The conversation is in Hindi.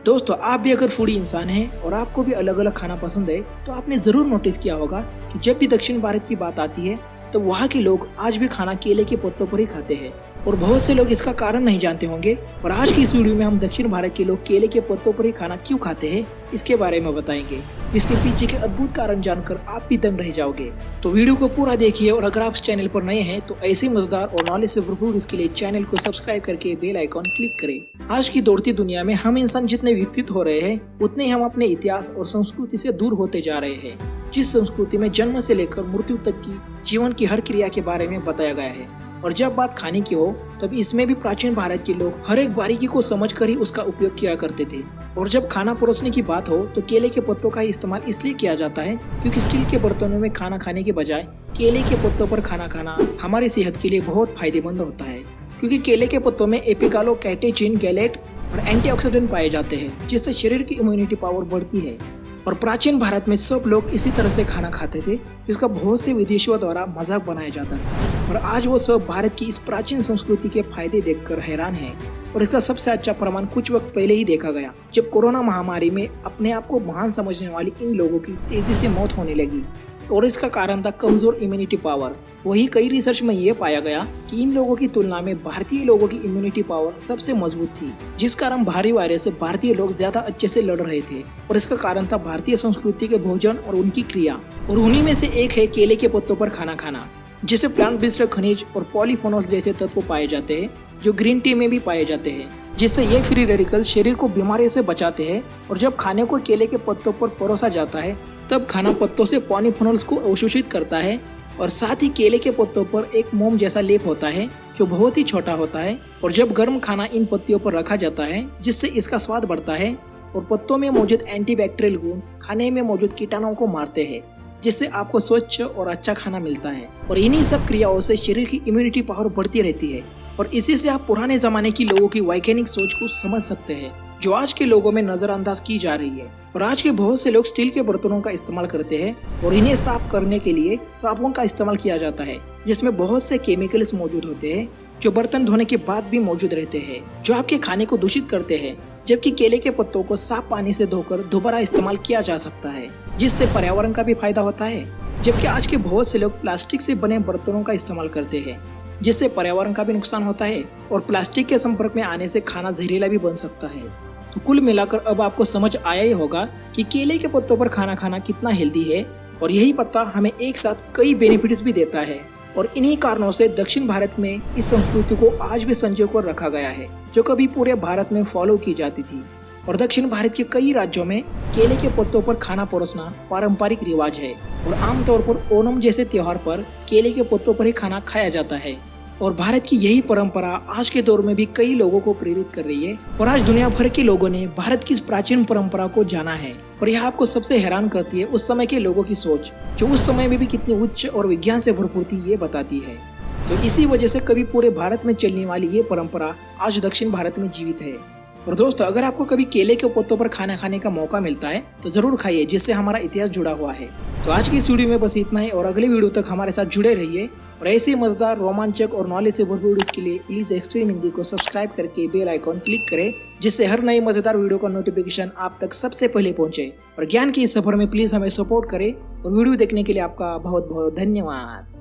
दोस्तों, आप भी अगर फूडी इंसान हैं और आपको भी अलग अलग खाना पसंद है तो आपने जरूर नोटिस किया होगा कि जब भी दक्षिण भारत की बात आती है तो वहाँ के लोग आज भी खाना केले के पत्तों पर ही खाते हैं। और बहुत से लोग इसका कारण नहीं जानते होंगे, पर आज की इस वीडियो में हम दक्षिण भारत के लोग केले के पत्तों पर ही खाना क्यों खाते हैं इसके बारे में बताएंगे, जिसके पीछे के अद्भुत कारण जानकर आप भी दंग रह जाओगे। तो वीडियो को पूरा देखिए और अगर आप इस चैनल पर नए हैं तो ऐसे मजेदार और नॉलेज से भरपूर इसके लिए चैनल को सब्सक्राइब करके बेल आइकॉन क्लिक करें। आज की दौड़ती दुनिया में हम इंसान जितने विकसित हो रहे हैं उतने ही हम अपने इतिहास और संस्कृति से दूर होते जा रहे हैं, जिस संस्कृति में जन्म से लेकर मृत्यु तक की जीवन की हर क्रिया के बारे में बताया गया है। और जब बात खाने की हो तब इसमें भी प्राचीन भारत के लोग हर एक बारीकी को समझकर ही उसका उपयोग किया करते थे। और जब खाना परोसने की बात हो तो केले के पत्तों का इस्तेमाल इसलिए किया जाता है क्योंकि स्टील के बर्तनों में खाना खाने के बजाय केले के पत्तों पर खाना खाना हमारी सेहत के लिए बहुत फायदेमंद होता है, क्योंकि केले के पत्तों में एपिकालो कैटेचिन गैलेट और एंटीऑक्सीडेंट पाए जाते हैं, जिससे शरीर की इम्यूनिटी पावर बढ़ती है। और प्राचीन भारत में सब लोग इसी तरह से खाना खाते थे, जिसका बहुत से विदेशियों द्वारा मजाक बनाया जाता था। और आज वो सब भारत की इस प्राचीन संस्कृति के फायदे देखकर हैरान हैं। और इसका सबसे अच्छा प्रमाण कुछ वक्त पहले ही देखा गया, जब कोरोना महामारी में अपने आप को महान समझने वाली इन लोगों की तेजी से मौत होने लगी। और इसका कारण था कमजोर इम्यूनिटी पावर। वही कई रिसर्च में ये पाया गया कि इन लोगों की तुलना में भारतीय लोगों की इम्यूनिटी पावर सबसे मजबूत थी, जिस कारण भारी वायरस से भारतीय लोग ज्यादा अच्छे से लड़ रहे थे। और इसका कारण था भारतीय संस्कृति के भोजन और उनकी क्रिया। और उन्हीं में से एक है केले के पत्तों पर खाना खाना, जिससे प्लांट बेस्ड खनिज और पॉलीफेनोल्स जैसे तत्व पाए जाते हैं, जो ग्रीन टी में भी पाए जाते हैं, जिससे ये फ्री रेडिकल शरीर को बीमारी से बचाते हैं। और जब खाने को केले के पत्तों पर परोसा जाता है तब खाना पत्तों से पॉलीफेनोल्स को अवशोषित करता है। और साथ ही केले के पत्तों पर एक मोम जैसा लेप होता है जो बहुत ही छोटा होता है। और जब गर्म खाना इन पत्तियों पर रखा जाता है जिससे इसका स्वाद बढ़ता है। और पत्तों में मौजूद एंटीबैक्टीरियल गुण खाने में मौजूद कीटाणुओं को मारते हैं, जिससे आपको स्वच्छ और अच्छा खाना मिलता है। और इन्हीं सब क्रियाओं से शरीर की इम्यूनिटी पावर बढ़ती रहती है। और इसी से आप पुराने जमाने की लोगों की वैज्ञानिक सोच को समझ सकते हैं, जो आज के लोगों में नजरअंदाज की जा रही है। और आज के बहुत से लोग स्टील के बर्तनों का इस्तेमाल करते हैं और इन्हें साफ करने के लिए साबुन का इस्तेमाल किया जाता है, जिसमें बहुत से केमिकल्स मौजूद होते हैं जो बर्तन धोने के बाद भी मौजूद रहते हैं, जो आपके खाने को दूषित करते हैं। जबकि केले के पत्तों को साफ पानी से धोकर दोबारा इस्तेमाल किया जा सकता है, जिससे पर्यावरण का भी फायदा होता है। जबकि आज के बहुत से लोग प्लास्टिक से बने बर्तनों का इस्तेमाल करते हैं, जिससे पर्यावरण का भी नुकसान होता है। और प्लास्टिक के संपर्क में आने से खाना जहरीला भी बन सकता है। तो कुल मिलाकर अब आपको समझ आया ही होगा कि केले के पत्तों पर खाना खाना कितना हेल्दी है। और यही पत्ता हमें एक साथ कई बेनिफिट्स भी देता है। और इन्हीं कारणों से दक्षिण भारत में इस संस्कृति को आज भी संजो कर रखा गया है, जो कभी पूरे भारत में फॉलो की जाती थी। और दक्षिण भारत के कई राज्यों में केले के पत्तों पर खाना परोसना पारंपरिक रिवाज है। और आमतौर पर ओणम जैसे त्योहार पर केले के पत्तों पर ही खाना खाया जाता है। और भारत की यही परंपरा आज के दौर में भी कई लोगों को प्रेरित कर रही है। और आज दुनिया भर के लोगों ने भारत की इस प्राचीन परंपरा को जाना है। और यह आपको सबसे हैरान करती है उस समय के लोगों की सोच, जो उस समय में भी कितनी उच्च और विज्ञान से भरपूर थी, ये बताती है। तो इसी वजह से कभी पूरे भारत में चलने वाली ये परंपरा आज दक्षिण भारत में जीवित है। और दोस्तों, अगर आपको कभी केले के पत्तों पर खाना खाने का मौका मिलता है तो जरूर खाइए, जिससे हमारा इतिहास जुड़ा हुआ है। तो आज की इस वीडियो में बस इतना ही, और अगले वीडियो तक हमारे साथ जुड़े रहिए। और ऐसे मजेदार, रोमांचक और नॉलेज से भरपूर वीडियोस के लिए प्लीज एक्सट्रीम हिंदी को सब्सक्राइब करके बेल आइकॉन क्लिक करें, जिससे हर नई मजेदार वीडियो का नोटिफिकेशन आप तक सबसे पहले पहुंचे। और ज्ञान के इस सफर में प्लीज हमें सपोर्ट करें। और वीडियो देखने के लिए आपका बहुत बहुत धन्यवाद।